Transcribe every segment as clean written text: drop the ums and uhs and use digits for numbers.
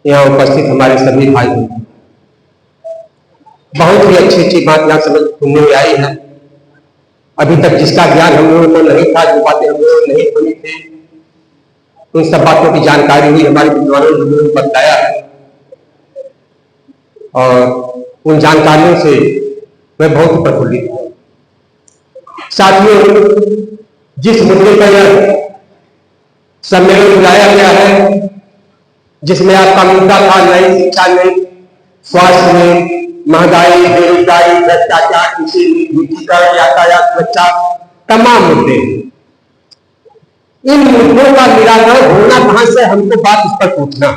यहाँ उपस्थित हमारे सभी भाई, बहुत ही अच्छी अच्छी बात यहाँ समझ सुनने में आई है। अभी तक जिसका ज्ञान हम लोगों को नहीं था, जो बातें हम लोग नहीं सुनी थी, उन सब बातों की जानकारी हुई, हमारे विद्वानों ने हम लोगों को बताया है। और उन जानकारियों से मैं बहुत प्रफुल्लित हूँ। साथियों, जिस मुद्दे पर यह सम्मेलन बुलाया गया है, जिसमें आपका मुद्दा था नई शिक्षा में, स्वास्थ्य में, महंगाई, बेरोजगारी, भ्रष्टाचार, कृषि, निजीकरण, यातायात सुरक्षा, तमाम मुद्दे। इन मुद्दों का निराकरण होना कहां से, हमको बात इस पर पूछना।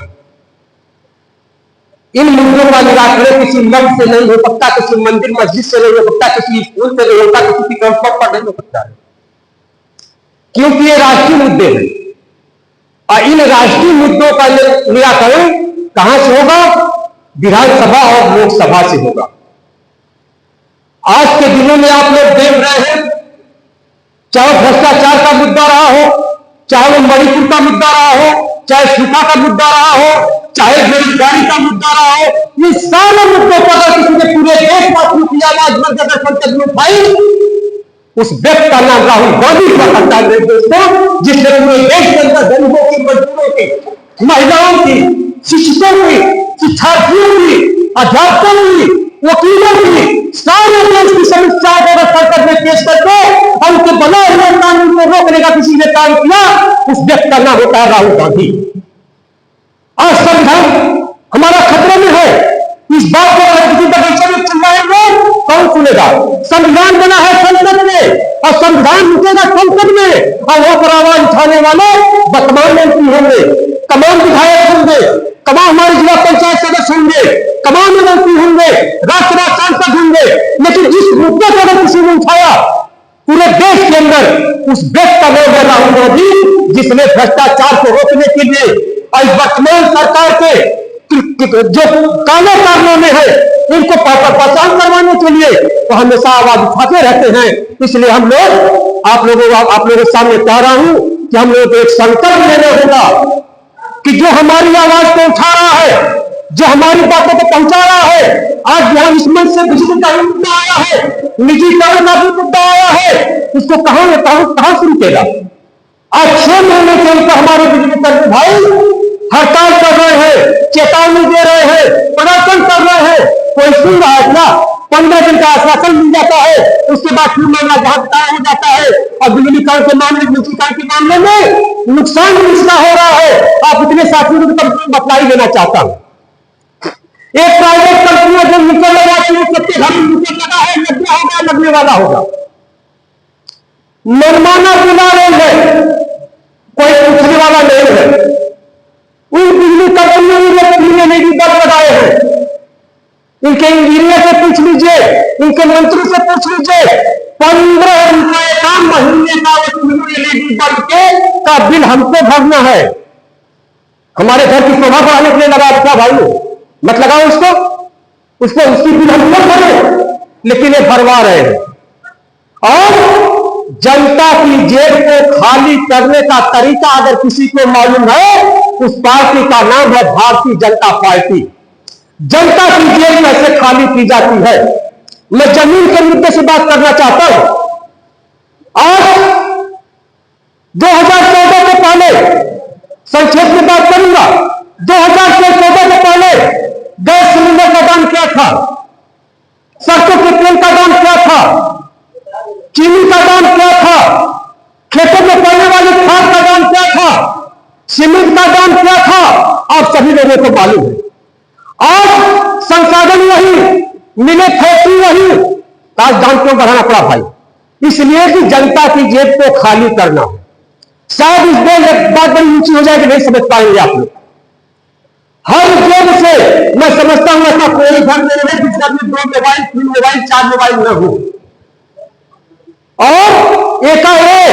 इन मुद्दों का निराकरण किसी मठ से नहीं हो सकता, किसी मंदिर मस्जिद से नहीं हो सकता, किसी स्कूल से नहीं होता, किसी कंफर्ट पर नहीं हो सकता है, क्योंकि ये राष्ट्रीय मुद्दे हैं। और इन राष्ट्रीय मुद्दों का निराकरण कहां से होगा? विधानसभा और लोकसभा से होगा। आज के दिनों में आप लोग देख रहे हैं, चाहे भ्रष्टाचार का मुद्दा रहा हो, चाहे वो मणिपुर का मुद्दा रहा हो, चाहे सूखा का मुद्दा रहा हो, चाहे बेरोजगारी का मुद्दा रहा हो, ये सारे मुद्दों पर अगर किसी ने पूरे देश का की आवाज अगर संसद में उठाई, उस व्यक्ति का नाम राहुल गांधी हुआ करता है दोस्तों, जिसने पूरे देश के अंदर गरीबों की, मजदूरों की, महिलाओं की, शिक्षकों की, शिक्षार्थियों की, अध्यापकों की, वकीलों की, सारे देश की समस्याओं को अगर संसद में पेश करके और उनके बनाए हुए कानून को रोकने का किसी ने काम किया, उस व्यक्ति का नाम होता है राहुल गांधी। आज संविधान हमारा खतरे में है। इस बात को अगर किसी बगीचे में चिल्लाएंगे, कौन सुनेगा? संविधान बना है संसद में, और संविधान रुकेगा संसद में, और वहां पर आवाज उठाने वाले वर्तमान मंत्री होंगे, तमाम विधायक होंगे, तमाम हमारे जिला पंचायत सदस्य होंगे, तमाम मंत्री होंगे, राज्यसभा सांसद होंगे। लेकिन जिस मुद्दे को अगर किसी ने उठाया पूरे देश के अंदर, उस व्यक्ति का नाम है राहुल गांधी, जिसने भ्रष्टाचार को रोकने के लिए और वर्तमान सरकार के जो काले कारनामे हैं इनको पहचान करवाने के लिए तो हमेशा आवाज उठाते रहते हैं। इसलिए हम लोग आप लोगों के सामने कह रहा हूं कि हम लोगों को एक संकल्प लेना होगा कि जो हमारी आवाज को उठा रहा है, जो हमारी बातों को पहुंचा रहा है, आज यहाँ इस मंच से बिजली का मुद्दा आया है, निजीकरण का भी मुद्दा आया है, उसको कहां से रुकेगा? आज 6 महीने से उनका हमारे बिजली कर्मी भाई हड़ताल कर रहे हैं, चेतावनी दे रहे हैं, प्रदर्शन कर रहे हैं। कोई सुन रहा है क्या? 15 दिन का आश्वासन मिल जाता है, उसके बाद फिर मामला जहां तय हो जाता है, और बिजलीकरण के मामले, निजीकरण के मामले में नुकसान भी इसका हो रहा है। आप इतने साथियों को कंपनी बतलाई देना चाहता हूं, एक प्राइवेट कंपनी जो मीटर लगाती है, सबके घर में मीटर लगा है, लगना होगा, लगने वाला होगा, मनमाना बुला रहे हैं, कोई पूछने वाला नहीं है। उन बिजली कंपनियों ने नहीं बल लगाए हैं, इनके इंजीनियर से पूछ लीजिए, इनके मंत्री से पूछ लीजिए, 15 रुपए का महीने का एलईडी बल्ब का बिल हमको भरना है। हमारे घर की शोभा बढ़ाने के लिए लगा क्या भाई? मत लगाओ उसको उसकी बिल हम लोग भरें, लेकिन ये भरवा रहे हैं। और जनता की जेब को खाली करने का तरीका अगर किसी को मालूम है, उस पार्टी का नाम है भारतीय जनता पार्टी। जनता की जेब कैसे खाली की जाती है, मैं जमीन के मुद्दे से बात करना चाहता हूं। आज 2014 के पहले, संक्षेप में बात करूंगा, 2014 के पहले गैस सिलेंडर का दाम क्या था, सरसों के तेल का दाम क्या था, चीनी का दाम क्या था, खेतों में पड़ने वाली खाद का दाम क्या था, सीमेंट का दाम क्या था, आप सभी लोगों को मालूम है। आज संसाधन वही, मिले फैक्ट्री वही, आज दाम क्यों बढ़ाना पड़ा भाई? इसलिए कि जनता की जेब को खाली करना हो। शायद इस बात बड़ी ऊंची हो जाए कि नहीं समझ पाएंगे आप लोग। हर जेब से मैं समझता हूं ऐसा कोई घर में है जिसके अपने 2 मोबाइल, 3 मोबाइल, 4 मोबाइल न हो, और एकाएक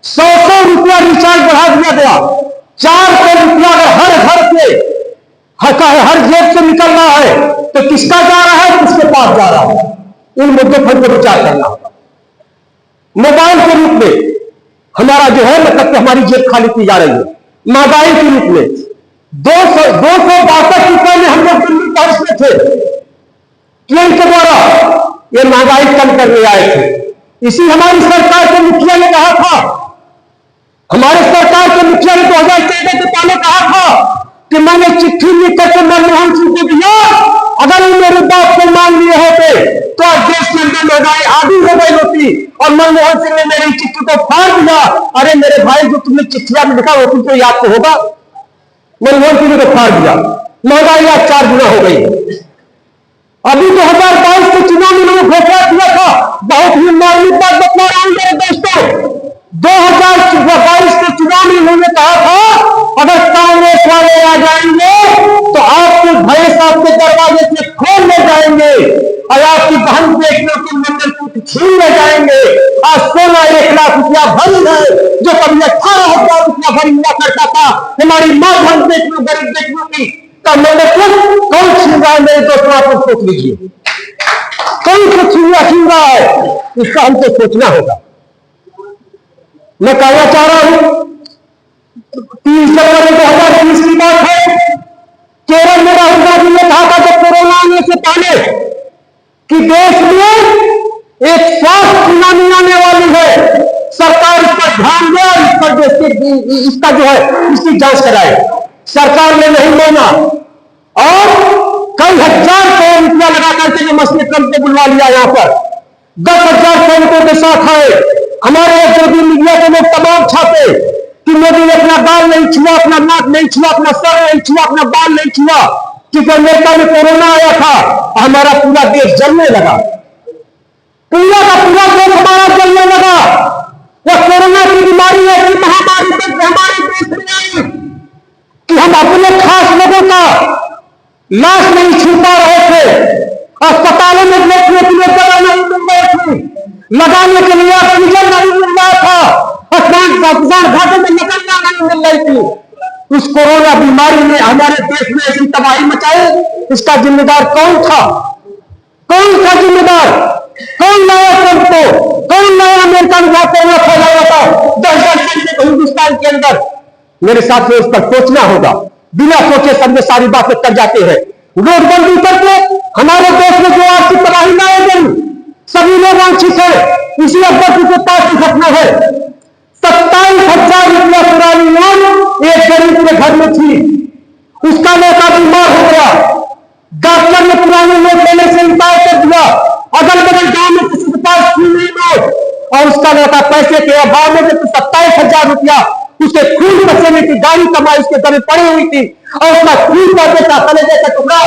100 रुपया रिचार्ज बढ़ा दिया गया। 400 रुपया हर घर से, हर जेब से निकल रहा है, तो किसका जा रहा है, किसके पास जा रहा है? इन मुद्दों पर विचार करना होगा। मोबाइल के रूप में हमारा जो है, मतलब हमारी जेब खाली की जा रही है। महंगाई के रूप में 212 थे कि इनके द्वारा ये महंगाई कम करने आए थे। इसी हमारी सरकार के मुखिया ने कहा था, हमारे सरकार के मुखिया ने 2014 के पहले कहा था कि मैंने चिट्ठी लिख करके मनमोहन सिंह को दिया, अगर वो मेरे बात को मान लिए होते तो आज देश के अंदर महंगाई आधी हो गई होती। और मनमोहन सिंह ने मेरी चिट्ठी को फाड़ दिया। अरे मेरे भाई, जो तुमने चिट्ठियां में लिखा वो तुमको याद तो होगा। मनमोहन सिंह ने तो फाड़ दिया, महंगाई आज 4 गुना हो गई। अभी 2022 के चुनाव में उन्होंने घोषणा किया था, बहुत ही मार्मिक बात बता रहा हूं मेरे दोस्तों, 2022 के चुनाव में उन्होंने कहा था अगर कांग्रेस वाले आ जाएंगे तो आपके भैंस आपके दरवाजे से खोल ले जाएंगे और आपकी बहन बेटियों के मंदिर छीन ले जाएंगे। आज सोना 1 लाख रुपया भरी है, जो कभी 18,000 रुपया भरी हुआ करता था हमारी मां बहन बेटियों गरीब बेटियों की, का मंदिर कौन छीन रहा है मेरे दोस्तों, आप सोच लीजिए कौन सा छीन रहा है, इसका हमको सोचना होगा। मैं कहना चाह रहा हूं 30 जनवरी 2020 की बात है, केरल में राहुल गांधी ने कहा था जब कोरोना आने से पहले कि देश में एक स्वास्थ्य सुनामी आने वाली है, सरकार इस पर ध्यान दे, इस पर इसका जो है इसकी जांच कराए। सरकार ने नहीं माना और कई हजार करोड़ रुपया लगा करके जो मछली ट्रम्प को बुलवा लिया, यहां पर 10,000 सैनिकों के साथ आए। हमारे जो भी मीडिया के लोग तमाम छापे कि मोदी ने अपना गाल नहीं छुआ, अपना नाक नहीं छुआ, अपना सर नहीं छुआ, अपना बाल नहीं छुआ, क्योंकि अमेरिका में कोरोना आया था, हमारा पूरा देश जलने लगा, पूरा का पूरा देश हमारा जलने लगा। वह कोरोना की बीमारी ऐसी महामारी तक हमारे देश में आई कि हम अपने खास लोगों का लाश नहीं छू पा रहे थे, अस्पतालों में देखने के लिए दवा नहीं मिल रही थी, लगाने के लिए ऑक्सीजन नहीं मिल रहा था, घाटे में निकलना नहीं मिल रही थी। उस कोरोना बीमारी ने हमारे देश में ऐसी तबाही मचाई, इसका जिम्मेदार कौन था? कौन था जिम्मेदार? कौन लाया ट्रंप को? कौन लाया अमेरिका में कोरोना फैलाया था 10,000 हिंदुस्तान के अंदर? मेरे साथियों, इस पर सोचना होगा। बिना सोचे समझे सारी बातें कर जाते हैं। नोटबंदी करके हमारे देश में जो आर्थिक तबाही लाई गई, सभी लोग वांछित है। इसी अभ्यर्थी के पास घटना है 27,000 रुपया पुरानी नोट एक गरीब के घर में थी, उसका लड़का बीमार हो गया, डॉक्टर ने पुराने नोट लेने से इंकार कर दिया, अगल बगल गांव में किसी के पास थी नहीं नोट, और उसका लड़का पैसे के अभाव में 27,000 रुपया उसके खून पसीने की गाड़ी कमाई उसके घर में पड़ी हुई थी, और उसका खून का बेटा कलेजे का टुकड़ा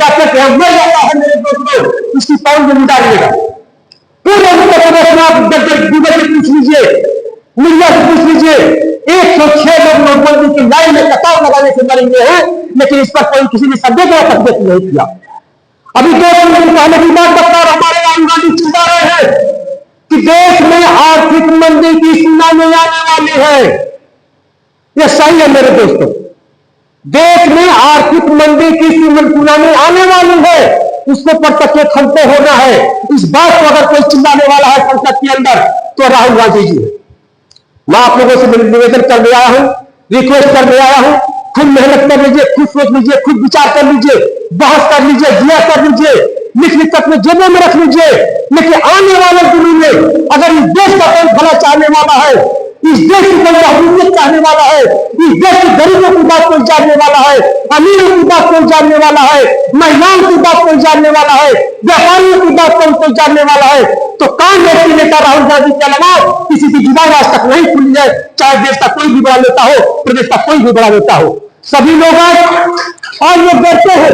डॉक्टर के यहाँ मर जाता है। मेरे दोस्तों, उसकी कौन जिम्मेदारी लेगा? पूरे उत्तर प्रदेश में आप गूगल से पूछ लीजिए, मीडिया से पूछ लीजिए, 106 लोग नोटबंदी की लाइन में कतार लगाने से मरेंगे हैं, लेकिन इस पर कोई किसी ने शब्द का तकलीफ नहीं किया। अभी 2 दिन पहले की बात बता रहा, हमारे राहुल गांधी चिंता रहे हैं कि देश में आर्थिक मंदी की सुनामी आने वाली है। यह सही है मेरे दोस्तों, देश में आर्थिक मंदी की सुनामी आने वाली है, उसके पर सचेत हमको होना है। इस बात को अगर कोई चिल्लाने वाला है संसद के अंदर तो राहुल गांधी जी है। मैं आप लोगों से निवेदन करने आया हूं, रिक्वेस्ट करने आया हूं, खुद मेहनत कर लीजिए, खुद सोच लीजिए, खुद विचार कर लीजिए, बहस कर लीजिए, दिया कर लीजिए, लिख अपने जेबों में रख लीजिए। लेकिन आने वाले दिनों में अगर इस देश का कोई भला चाहने वाला है, इस देश की कोई महबूबियत चाहने वाला है, इस देश के गरीबों की बात कोई जानने वाला है, अमीरों की बात कोई जानने वाला है, महिलाओं की बात कोई जानने वाला है, व्यापारियों की बात कोई जानने वाला है, तो कांग्रेस के नेता राहुल गांधी के अलावा किसी की जुबान आज तक नहीं खुली है, चाहे देश का कोई भी बड़ा नेता हो, प्रदेश का कोई भी बड़ा नेता हो। सभी लोग आज लोग देखते हैं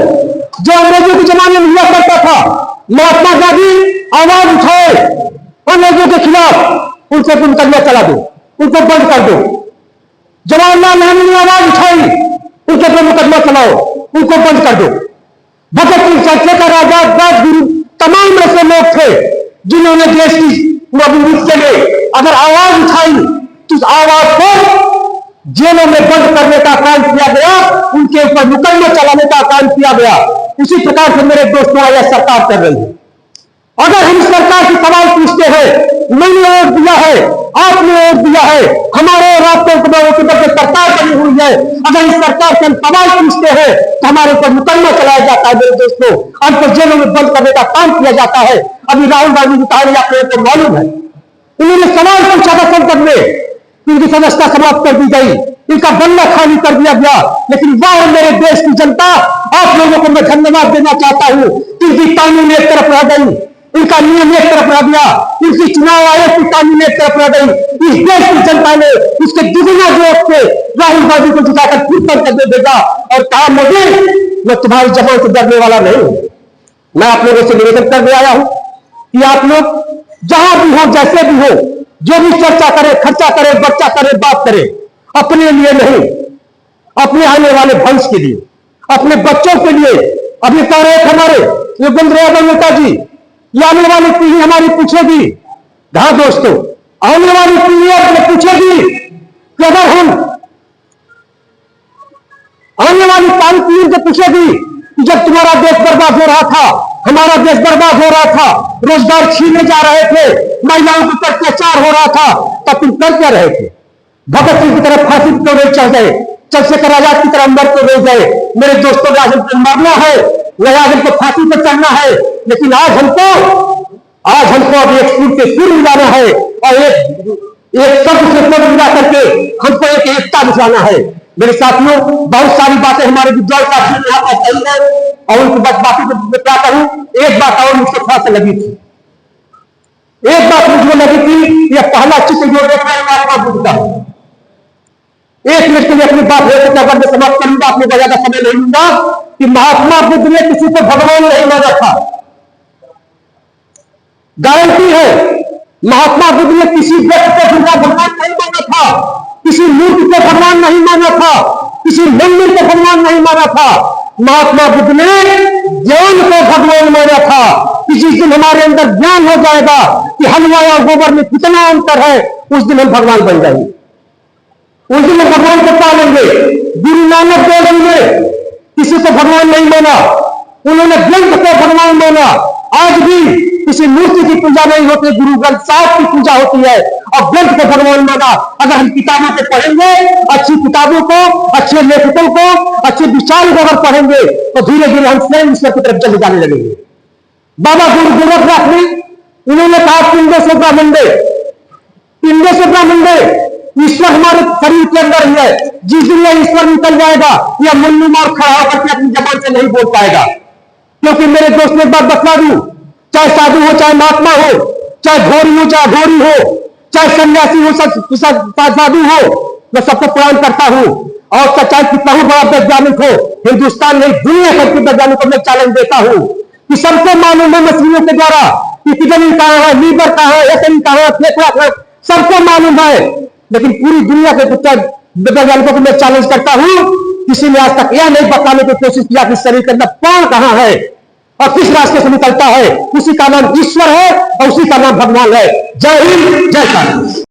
जो अंग्रेजों के जमाने में हुआ करता था, महात्मा गांधी आवाज उठाए अंग्रेजों के खिलाफ, उनसे मुकदमा चला दो, उनको बंद कर दो। जवाहरलाल नेहरू ने आवाज उठाई, उनके पर मुकदमा चलाओ, उनको बंद कर दो। भगत सिंह, चंद्रशेखर आजाद, राजगुरु, तमाम ऐसे लोग थे जिन्होंने देश की मजबूती के लिए अगर आवाज उठाई तो उस आवाज को जेलों में बंद करने का काम किया गया, उनके ऊपर मुकदमा चलाने का काम किया गया। उसी प्रकार से मेरे दोस्तों यह सरकार कर रही है। अगर हम सरकार से सवाल पूछते हैं मैंने वोट दिया है, आपने वोट दिया है, हमारे और आपके सरकार बनी हुई है। अगर इस सरकार से हम सवाल पूछते हैं तो हमारे ऊपर मुकदमा चलाया जाता है। मेरे दोस्तों, हमको जेलों में बंद करने का काम किया जाता है। अभी राहुल गांधी की कहानी आपको मालूम है, उन्होंने सवाल पूछा था संसद में, इनकी सदस्यता समाप्त कर दी गई, इनका बल्ला खाली कर दिया गया। लेकिन वाह मेरे देश की जनता, आप लोगों को मैं धन्यवाद देना चाहता हूं। इनकी कानून एक तरफ रह गई, इनका नियम एक तरफ रह गया, इनकी चुनाव आयोग की कानून एक तरफ रह गई। इस देश की जनता ने उसके दुगना वोट से राहुल गांधी को जिताकर फिर कर दे देगा और कहा मोदी मैं तुम्हारी जबान से डरने वाला नहीं हूं। मैं आप लोगों से निवेदन करने आया हूं कि आप लोग जहां भी हो, जैसे भी हो, जो भी चर्चा करे, खर्चा करे, बच्चा करे, बात करे, अपने लिए नहीं, अपने आने वाले भविष्य के लिए, अपने बच्चों के लिए। अभी कह रहे थे हमारे योगेंद्र यादव नेताजी, ये आने वाली पीढ़ी हमारी पूछेगी। हाँ दोस्तों, आने वाली पीढ़ी अपने पूछेगी कि अगर हम आने वाली पीढ़ी से पूछेगी कि जब तुम्हारा देश बर्बाद हो रहा था, हमारा देश बर्बाद हो रहा था, रोजगार छीने जा रहे थे, महिलाओं पर अत्याचार हो रहा था, तब तुम कर क्या रहे थे? भगत सिंह की तरह फांसी क्यों नहीं चढ़ गए? चंद्रशेखर आजाद की तरह मर क्यों नहीं गए? मेरे दोस्तों, आज हमको मरना है, नहीं आज हमको फांसी पर चढ़ना है। लेकिन आज हमको अब एक सुर के सुर मिलाना है और एक शब्द से शब्द मिला करके हमको एक एकता दिखाना है। मेरे साथियों, बहुत सारी बातें हमारे विद्वान साथियों ने यहाँ पर कही है और उनकी बातों को क्या कहूं, एक बात और मुझसे थोड़ा सा लगी थी। एक बात मुझे लगी थी, यह पहला चित्र जो देख रहे हैं महात्मा बुद्ध का। एक मिनट के लिए अपनी बात अगर मैं समाप्त करूंगा, आपने ज्यादा समय नहीं लूंगा, कि महात्मा बुद्ध ने किसी को भगवान नहीं माना था। गारंटी है, महात्मा बुद्ध ने किसी व्यक्ति को भगवान नहीं माना था, किसी मूर्ति को भगवान नहीं माना था, किसी मंदिर को भगवान नहीं माना था। महात्मा बुद्ध ने ज्ञान को भगवान माना था कि जिस दिन हमारे अंदर ज्ञान हो जाएगा कि हलवा और गोबर में कितना अंतर है, उस दिन हम भगवान बन जाएंगे, उस दिन हम भगवान को पालेंगे। गुरु नानक देव जी ने किसी को भगवान नहीं माना, उन्होंने ग्रंथ को भगवान माना। आज भी किसी मूर्ति की पूजा नहीं होती, गुरु ग्रंथ साहब की पूजा होती है और ग्रंथ को भगवान माना। अगर हम किताबों को पढ़ेंगे, अच्छी किताबों को, अच्छे लेखकों को, अच्छे विचारों को अगर पढ़ेंगे तो धीरे धीरे हम स्वयं ईश्वर की तरफ चले जाने लगेंगे। बाबा गुरु गोरखनाथ ने उन्होंने कहा पिंडे से ब्रह्मांडे, पिंडे से ब्रह्मांडे, ईश्वर हमारे शरीर के अंदर ही है। जिस दिन यह ईश्वर निकल जाएगा, यह मुन्नू मार खड़ा होकर के अपनी जबान से नहीं बोल पाएगा। क्योंकि मेरे दोस्त ने एक बात बतला दूं, चाहे साधु हो, चाहे महात्मा हो, चाहे घोरी हो, चाहे घोरी हो, चाहे सन्यासी हो, साधु हो, मैं सबको प्रणाम करता हूं। और चाहे कितना ही बड़ा वैज्ञानिक हो, हिंदुस्तान नहीं दुनिया भर के वैज्ञानिकों को मैं चैलेंज देता हूं कि सबको मालूम है मशीनों के द्वारा कि किडनी कहां है, लीवर कहां है, एसएन कहां है, फेफड़ा कहां है, सबको मालूम है। लेकिन पूरी दुनिया के वैज्ञानिकों को मैं चैलेंज करता हूं, किसी ने आज तक यह नहीं बताने की कोशिश किया कि शरीर के अंदर प्राण कहां है और किस रास्ते से निकलता है। उसी का नाम ईश्वर है और उसी का नाम भगवान है। जय हिंद, जय भारत।